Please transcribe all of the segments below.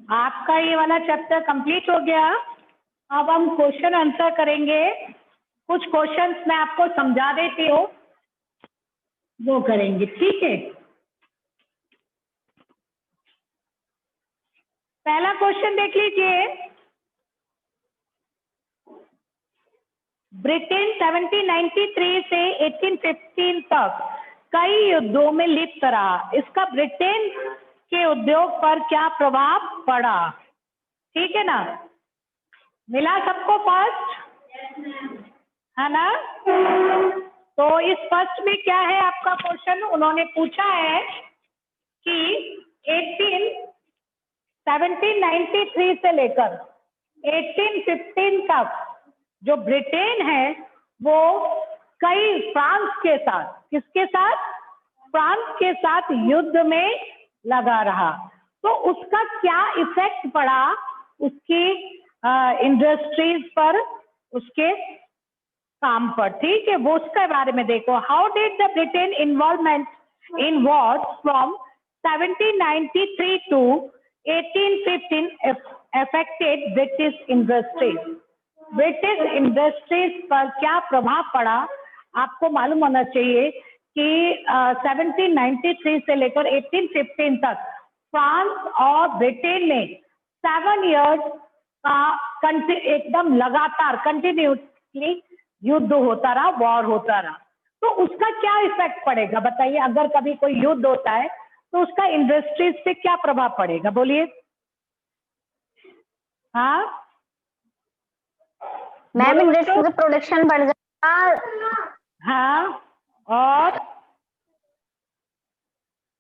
आपका ये वाला चैप्टर कंप्लीट हो गया। अब हम क्वेश्चन आंसर करेंगे। कुछ क्वेश्चंस मैं आपको समझा देती हूँ, वो करेंगे, ठीक है। पहला क्वेश्चन देख लीजिए। ब्रिटेन 1793 से 1815 तक कई युद्धों में लिप्त रहा। इसका ब्रिटेन के उद्योग पर क्या प्रभाव पड़ा? ठीक है ना, मिला सबको फर्स्ट, है ना। तो इस फर्स्ट में क्या है आपका क्वेश्चन? उन्होंने पूछा है कि 1793 से लेकर 1815 तक जो ब्रिटेन है वो कई फ्रांस के साथ, किसके साथ? फ्रांस के साथ युद्ध में लगा रहा। तो उसका क्या इफेक्ट पड़ा उसकी इंडस्ट्रीज पर, उसके काम पर, ठीक है, वो उसके बारे में देखो। How did the Britain involvement in wars from 1793 to 1815 affected British industries? British industries पर क्या प्रभाव पड़ा? आपको मालूम होना चाहिए कि 1793 से लेकर 1815 तक फ्रांस और ब्रिटेन ने 7 इयर्स का एकदम लगातार कंटिन्यूसली युद्ध होता रहा, वॉर होता रहा। तो उसका क्या इफेक्ट पड़ेगा बताइए? अगर कभी कोई युद्ध होता है तो उसका इंडस्ट्रीज पे क्या प्रभाव पड़ेगा, बोलिए। हाँ मैम, इंडस्ट्री का प्रोडक्शन बढ़ जाएगा। हाँ,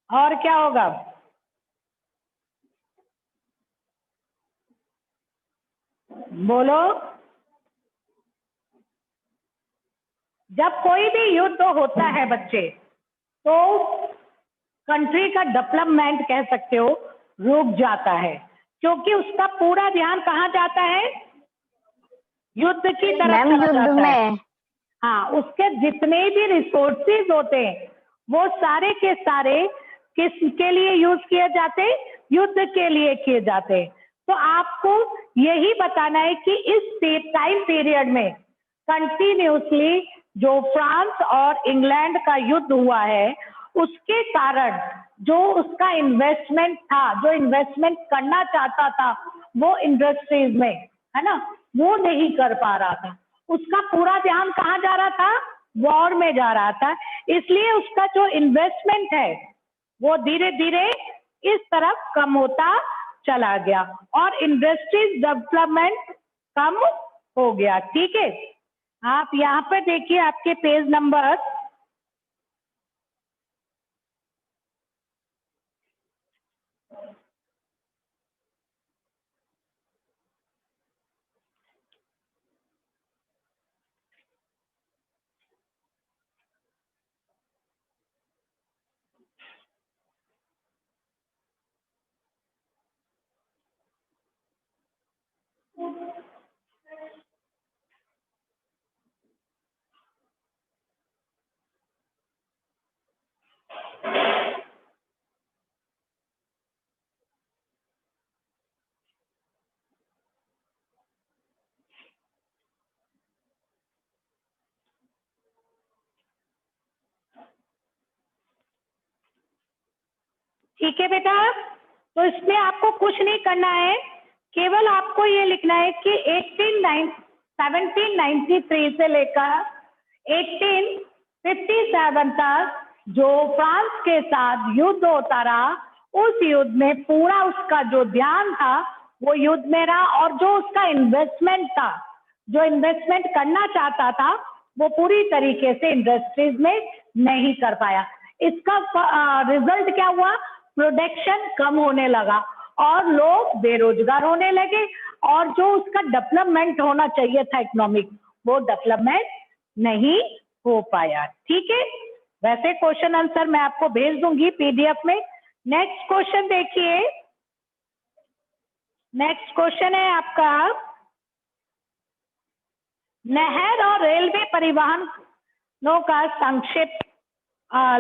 और क्या होगा? बोलो। जब कोई भी युद्ध होता है बच्चे, तो कंट्री का डेवलपमेंट कह सकते हो रुक जाता है, क्योंकि उसका पूरा ध्यान कहाँ जाता है? युद्ध की तरफ मैम, चला युद्ध जाता है। में हाँ, उसके जितने भी रिसोर्सेज होते हैं वो सारे के सारे किसके लिए यूज किए जाते? युद्ध के लिए किए जाते। तो आपको यही बताना है कि इस टाइम पीरियड में कंटिन्यूसली जो फ्रांस और इंग्लैंड का युद्ध हुआ है, उसके कारण जो उसका इन्वेस्टमेंट था, जो इन्वेस्टमेंट करना चाहता था वो इंडस्ट्रीज में, है ना, वो नहीं कर पा रहा था। उसका पूरा ध्यान कहाँ जा रहा था? वॉर में जा रहा था। इसलिए उसका जो इन्वेस्टमेंट है वो धीरे धीरे इस तरफ कम होता चला गया और इंडस्ट्रीज डेवलपमेंट कम हो गया, ठीक है। आप यहाँ पर देखिए, आपके पेज नंबर ठीक है बेटा। तो इसमें आपको कुछ नहीं करना है, केवल आपको ये लिखना है कि 1793 से लेकर 1857 तक जो फ्रांस के साथ युद्ध होता रहा, उस युद्ध में पूरा उसका जो ध्यान था वो युद्ध में रहा, और जो उसका इन्वेस्टमेंट था, जो इन्वेस्टमेंट करना चाहता था, वो पूरी तरीके से इंडस्ट्रीज में नहीं कर पाया। इसका रिजल्ट क्या हुआ? प्रोडक्शन कम होने लगा और लोग बेरोजगार होने लगे, और जो उसका डेवलपमेंट होना चाहिए था इकोनॉमिक, वो डेवलपमेंट नहीं हो पाया, ठीक है। वैसे क्वेश्चन आंसर मैं आपको भेज दूंगी पीडीएफ में। नेक्स्ट क्वेश्चन देखिए। नेक्स्ट क्वेश्चन है आपका, नहर और रेलवे परिवहनों का संक्षिप्त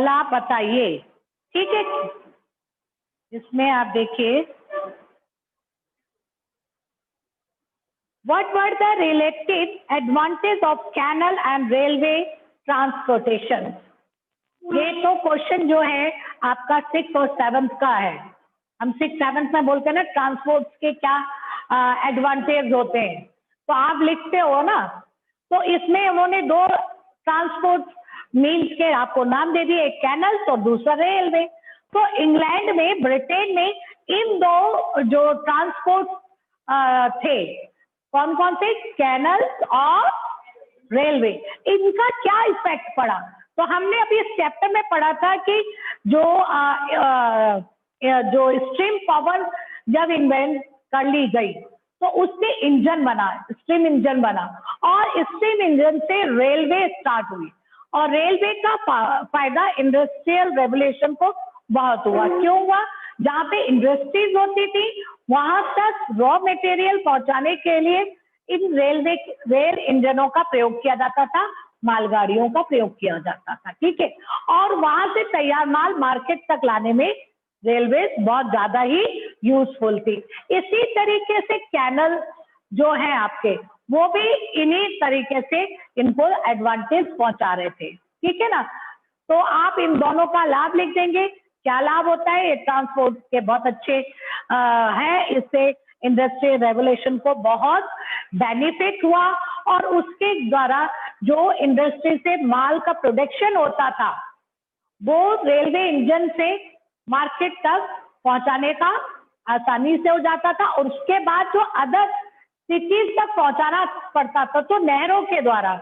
लाभ बताइए, ठीक है। इसमें आप देखिए, What were the relative advantages of canal and railway transportation? ये तो क्वेश्चन जो है आपका 6th और 7th का है। हम 6th 7th में बोलते हैं ना ट्रांसपोर्ट के क्या एडवांटेज होते हैं, तो आप लिखते हो ना। तो इसमें उन्होंने दो ट्रांसपोर्ट मीन्स के आपको नाम दे दिए, एक कैनल्स और दूसरा रेलवे। तो इंग्लैंड में, ब्रिटेन में इन दो जो ट्रांसपोर्ट थे, कौन कौन से, कैनल्स और रेलवे, इनका क्या इफेक्ट पड़ा? तो हमने अभी इस चैप्टर में पढ़ा था कि जो स्ट्रीम पावर जब इन्वेंट कर ली गई तो उससे इंजन बना, स्ट्रीम इंजन बना, और स्ट्रीम इंजन से रेलवे स्टार्ट हुई, और रेलवे का फायदा इंडस्ट्रियल रेवोल्यूशन को बहुत हुआ। क्यों हुआ? जहाँ पे इंडस्ट्रीज होती थी वहां तक रॉ मटेरियल पहुंचाने के लिए इन रेल इंजनों का प्रयोग किया जाता था, मालगाड़ियों का प्रयोग किया जाता था, ठीक है। और वहां से तैयार माल मार्केट तक लाने में रेलवे बहुत ज्यादा ही यूजफुल थी। इसी तरीके से कैनल जो है आपके, वो भी इन्हीं तरीके से इनको एडवांटेज पहुंचा रहे थे, ठीक है ना। तो आप इन दोनों का लाभ लिख देंगे। क्या लाभ होता है? ये ट्रांसपोर्ट के बहुत अच्छे है, इससे इंडस्ट्रियल रेवोल्यूशन को बहुत बेनिफिट हुआ, और उसके द्वारा जो इंडस्ट्री से माल का प्रोडक्शन होता था वो रेलवे इंजन से मार्केट तक पहुंचाने का आसानी से हो जाता था, और उसके बाद जो अदर सिटीज तक पहुंचाना पड़ता था तो नहरों के द्वारा,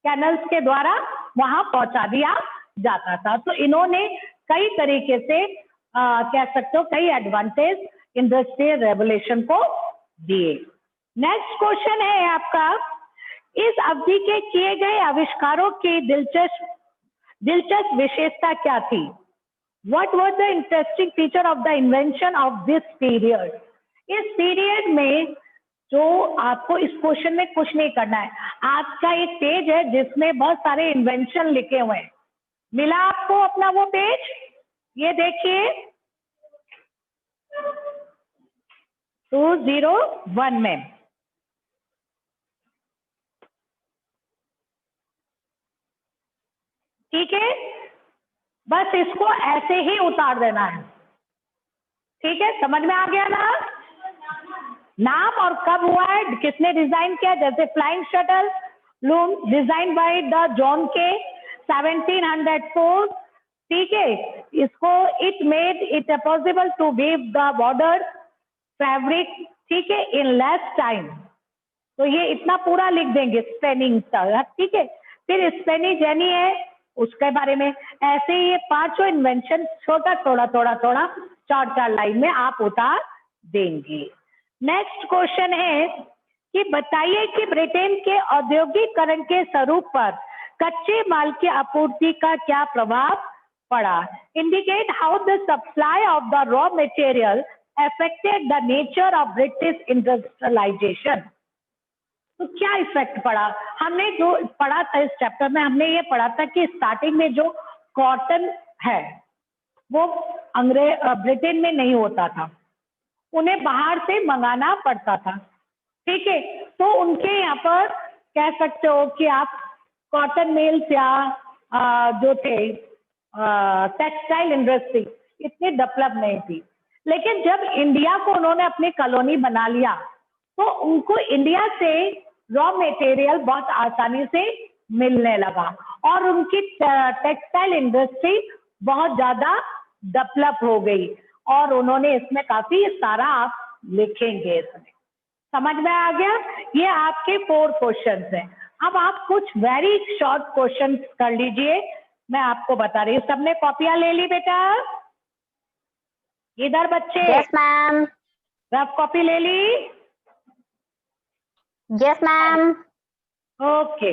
कैनल्स के द्वारा वहां पहुंचा दिया जाता था। तो इन्होंने कई तरीके से कह सकते हो कई एडवांटेज इंडस्ट्रियल रेवोल्यूशन को दिए। नेक्स्ट क्वेश्चन है आपका, इस अवधि के किए गए आविष्कारों की दिलचस्प विशेषता क्या थी? What was the interesting feature of the invention of this period? इस पीरियड में जो आपको इस क्वेश्चन में कुछ नहीं करना है, आपका एक पेज है जिसमें बहुत सारे इन्वेंशन लिखे हुए हैं। मिला आपको अपना वो पेज? ये देखिए 201 में, ठीक है। बस इसको ऐसे ही उतार देना है, ठीक है। समझ में आ गया ना? नाम और कब हुआ है, किसने डिजाइन किया, जैसे flying shuttle loom designed by the John Kay 1704, ठीक है। इसको it made it possible to weave the border fabric, ठीक है, इन लेस टाइम। तो ये इतना पूरा लिख देंगे स्पेनिंग, ठीक है। फिर स्पेनी जेनी है, उसके बारे में। ऐसे ही ये पांचों इन्वेंशन छोटा थोड़ा थोड़ा थोड़ा 4-4 लाइन में आप उतार देंगे। नेक्स्ट क्वेश्चन है कि बताइए कि ब्रिटेन के औद्योगिकरण के स्वरूप पर कच्चे माल की आपूर्ति का क्या प्रभाव पड़ा? Indicate how the supply of the raw material affected the nature of British industrialisation. तो क्या इफेक्ट पड़ा? हमने जो पढ़ा था इस चैप्टर में, हमने ये पढ़ा था कि स्टार्टिंग में जो कॉटन है वो ब्रिटेन में नहीं होता था, उन्हें बाहर से मंगाना पड़ता था, ठीक है। तो उनके यहाँ पर कह सकते हो कि आप कॉटन मिल्स या जो थे टेक्सटाइल इंडस्ट्री इतनी डेवलप नहीं थी। लेकिन जब इंडिया को उन्होंने अपनी कॉलोनी बना लिया तो उनको इंडिया से रॉ मटेरियल बहुत आसानी से मिलने लगा, और उनकी टेक्सटाइल इंडस्ट्री बहुत ज्यादा डेवलप हो गई, और उन्होंने इसमें काफी सारा आप लिखेंगे इसमें। समझ में आ गया? ये आपके 4 क्वेश्चंस हैं। अब आप कुछ वेरी शॉर्ट क्वेश्चंस कर लीजिए, मैं आपको बता रही हूँ। सबने कॉपियां ले ली बेटा? इधर बच्चे? Yes ma'am. रफ कॉपी ले ली? Yes ma'am. Okay.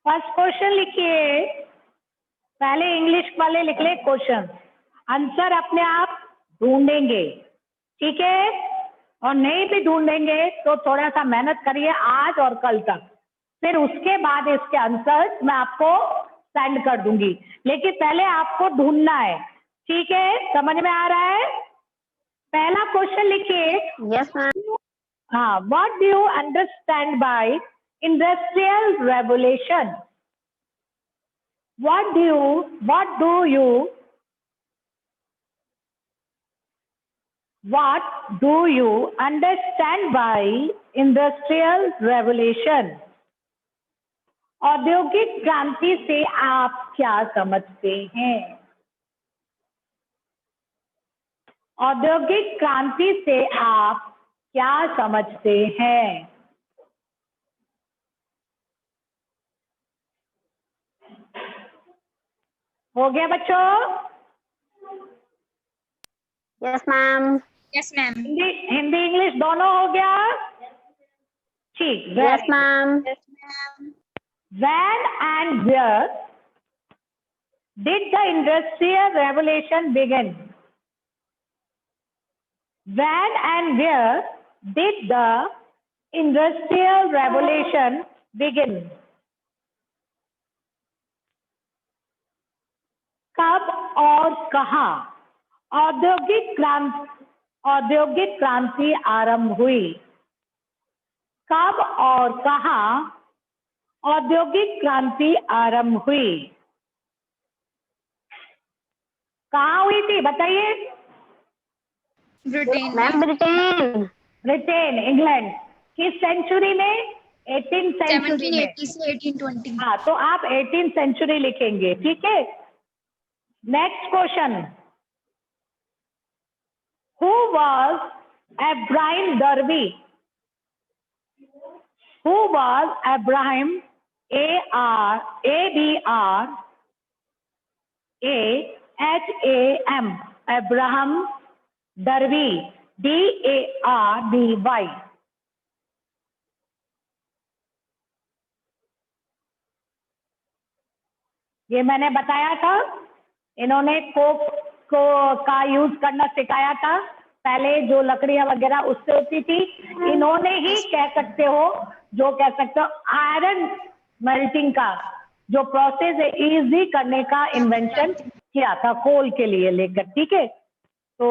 First question लिखिए, पहले इंग्लिश वाले लिख ले क्वेश्चन, आंसर अपने आप ढूंढेंगे, ठीक है? और नहीं भी ढूंढेंगे तो थोड़ा सा मेहनत करिए आज और कल तक, फिर उसके बाद इसके आंसर मैं आपको सेंड कर दूंगी, लेकिन पहले आपको ढूंढना है, ठीक है? समझ में आ रहा है? पहला क्वेश्चन लिखिए। Yes ma'am. हाँ, what do you understand by industrial revolution? What do you understand by industrial revolution? औद्योगिक क्रांति से आप क्या समझते हैं? औद्योगिक क्रांति से आप क्या समझते हैं? हो गया बच्चों? Yes ma'am. Yes ma'am. Hindi English दोनों हो गया? ठीक। Yes ma'am. When and where did the industrial revolution begin? When and where did the industrial revolution begin? कब और कहाँ औद्योगिक क्रांति आरंभ हुई? कब और कहाँ औद्योगिक क्रांति आरंभ हुई? कहाँ हुई थी बताइए? Britain. Ma'am Britain. Britain, England. किस सेंचुरी में? 18th सेंचुरी में। 1780 से 1820। हाँ, तो आप 18th सेंचुरी लिखेंगे, ठीक है? Next question, who was Abraham Darby? Who was Abraham, A-B-R-A-H-A-M, Abraham Darby, D-A-R-B-Y? ये मैंने बताया था, इन्होंने कोक का यूज करना सिखाया था, पहले जो लकड़ियां वगैरह उससे होती थी, इन्होंने ही कह सकते हो आयरन मेल्टिंग का जो प्रोसेस है इजी करने का इन्वेंशन किया था कोल के लिए लेकर, ठीक है? तो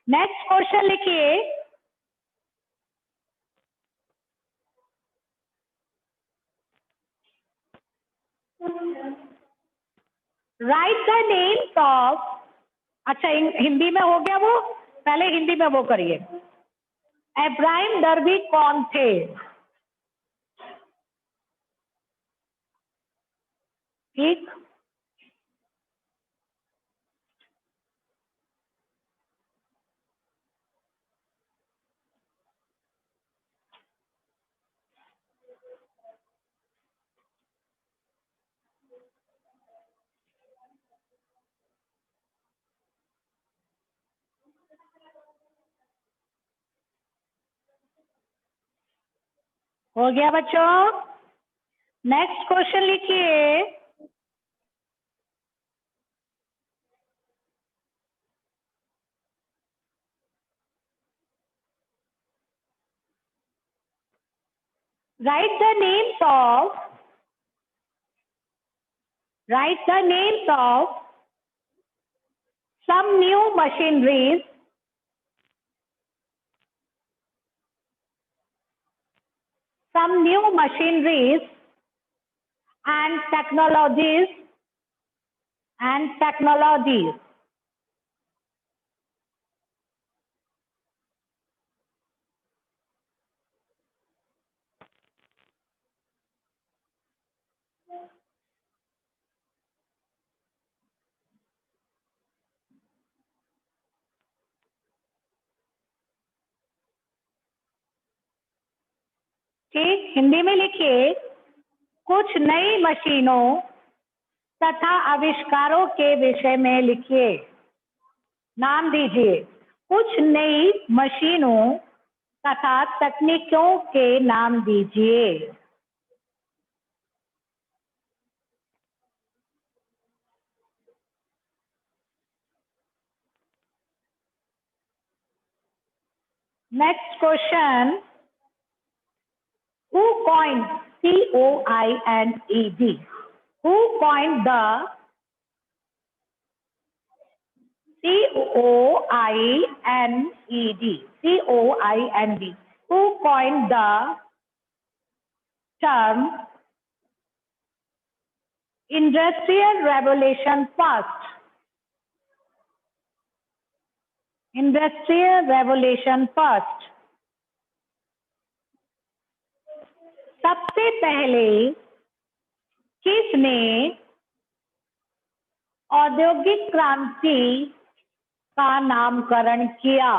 नेक्स्ट क्वेश्चन लिखिए, राइट द नेम्स ऑफ, अच्छा हिंदी में हो गया वो, पहले हिंदी में वो करिए। अब्राहम दर्बी कौन थे? ठीक, हो गया बच्चों? नेक्स्ट क्वेश्चन लिखिए, write the names of some new machineries and technologies ठीक, हिंदी में लिखिए, कुछ नई मशीनों तथा आविष्कारों के विषय में लिखिए, नाम दीजिए, कुछ नई मशीनों तथा तकनीकों के नाम दीजिए। Next question. Who coined COINED? Who coined the COINED? COIND. Who coined the term Industrial Revolution first? Industrial Revolution first. सबसे पहले किसने औद्योगिक क्रांति का नामकरण किया?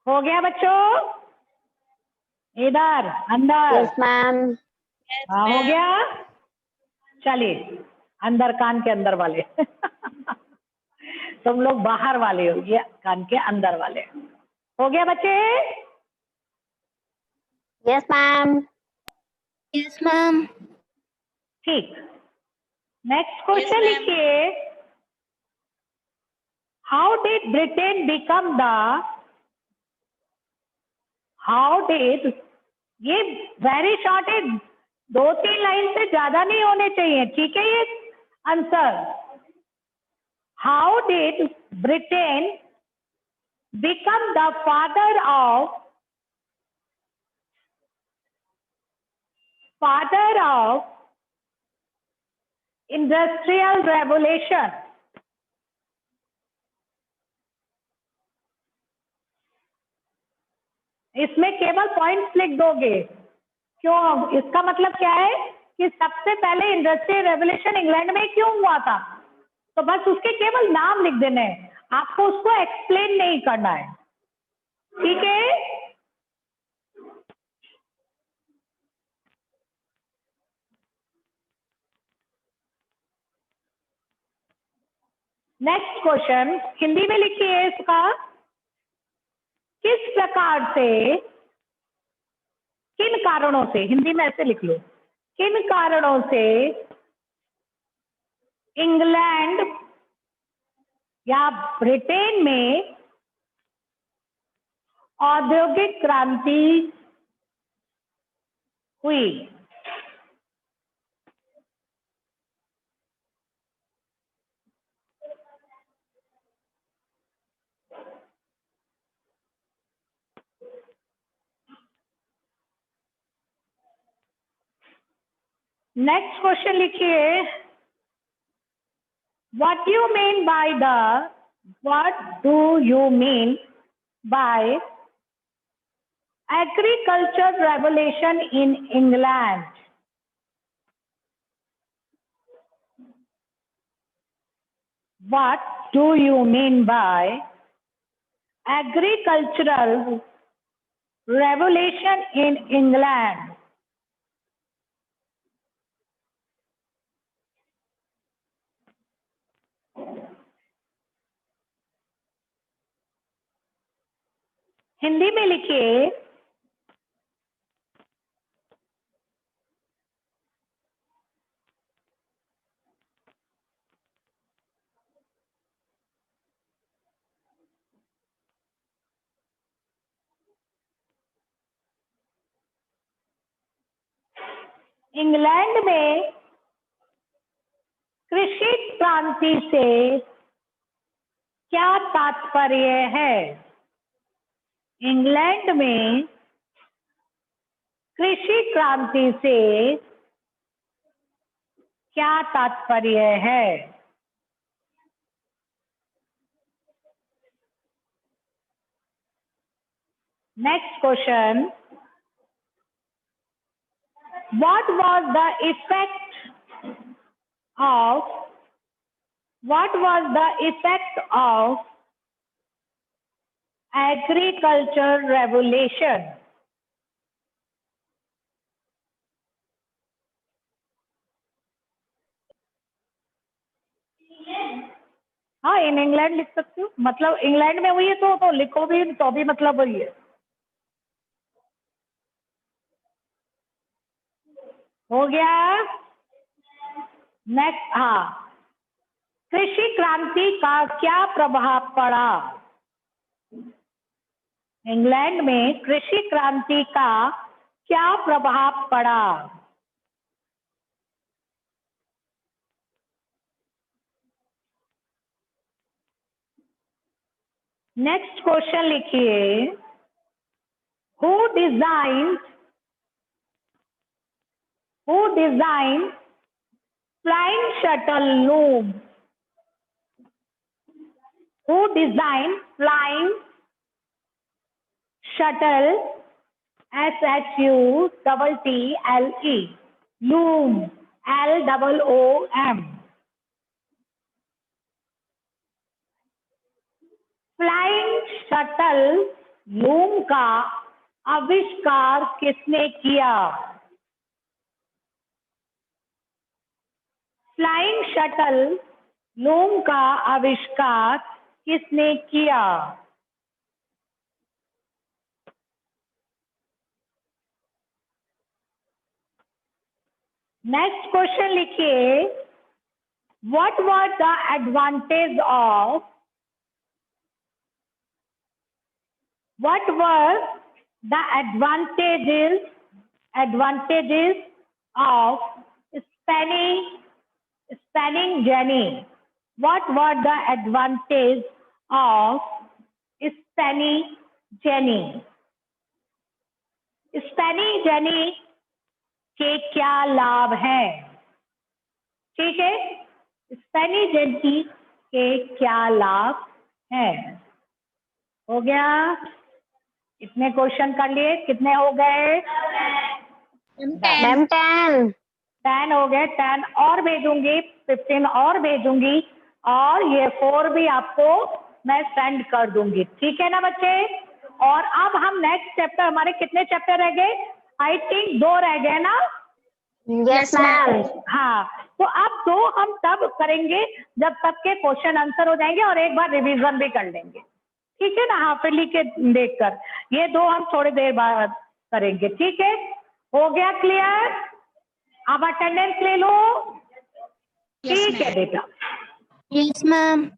हो गया बच्चों? इधर अंदर। Yes, ma'am. हाँ हो गया। चलिए अंदर कान के अंदर वाले तुम लोग बाहर वाले हो, ये कान के अंदर वाले। हो गया बच्चे? Yes, ma'am. Yes, ma'am. ठीक। नेक्स्ट क्वेश्चन लिखिए। How did Britain become the, how did, ये वेरी शॉर्ट है, 2-3 लाइन से ज्यादा नहीं होने चाहिए, ठीक है? ये answer, how did Britain become the father of industrial revolution? इसमें केवल पॉइंट्स लिख दोगे। क्यों? इसका मतलब क्या है कि सबसे पहले इंडस्ट्रियल रेवोल्यूशन इंग्लैंड में क्यों हुआ था, तो बस उसके केवल नाम लिख देने हैं, आपको उसको एक्सप्लेन नहीं करना है, ठीक है? नेक्स्ट क्वेश्चन हिंदी में लिखिए इसका। किस प्रकार से, किन कारणों से, हिंदी में ऐसे लिख लो, किन कारणों से इंग्लैंड या ब्रिटेन में औद्योगिक क्रांति हुई? नेक्स्ट क्वेश्चन लिखिए। What do you mean by the, what do you mean by agriculture revolution in England? What do you mean by agricultural revolution in England? Hindi में लिखिए। इंग्लैंड में कृषि क्रांति से क्या तात्पर्य है? इंग्लैंड में कृषि क्रांति से क्या तात्पर्य है? Next question. What was the effect of agriculture revolution? हाँ इन इंग्लैंड लिख सकती हूँ, मतलब इंग्लैंड में हुई है तो लिखो भी तो भी मतलब वही है। हो गया। नेक्स्ट, हाँ, कृषि क्रांति का क्या प्रभाव पड़ा? इंग्लैंड में कृषि क्रांति का क्या प्रभाव पड़ा? नेक्स्ट क्वेश्चन लिखिए, who design flying shuttle loom? Who designed flying shuttle, SHUTTLE, loom, LOOM? Flying shuttle loom का आविष्कार किसने किया? फ्लाइंग शटल लूम का आविष्कार किसने किया? नेक्स्ट क्वेश्चन लिखिए, what were the advantage of of spanning jenny? What were the advantages of spanning jenny? Spinning jenny के क्या लाभ हैं? ठीक है, स्पैनी जेनी के क्या लाभ हैं? हो गया। इतने क्वेश्चन कर लिए, कितने हो गए? मैम 10। 10 हो गए। 10 और भेजूंगी, 15 और भेजूंगी, और ये 4 भी आपको मैं सेंड कर दूंगी। ठीक है ना बच्चे? और अब हम नेक्स्ट चैप्टर, हमारे कितने चैप्टर रह गए? आई थिंक 2 रह गए ना? Yes ma'am. हाँ, तो अब 2 हम तब करेंगे जब सबके क्वेश्चन आंसर हो जाएंगे और एक बार रिवीजन भी कर लेंगे। ठीक है ना? हाफिली के देखकर ये 2 हम थोड़ी देर बाद करेंगे। ठीक है, हो गया क्लियर? अब अटेंडेंस ले लो। ठीक है बेटा। Yes, ma'am.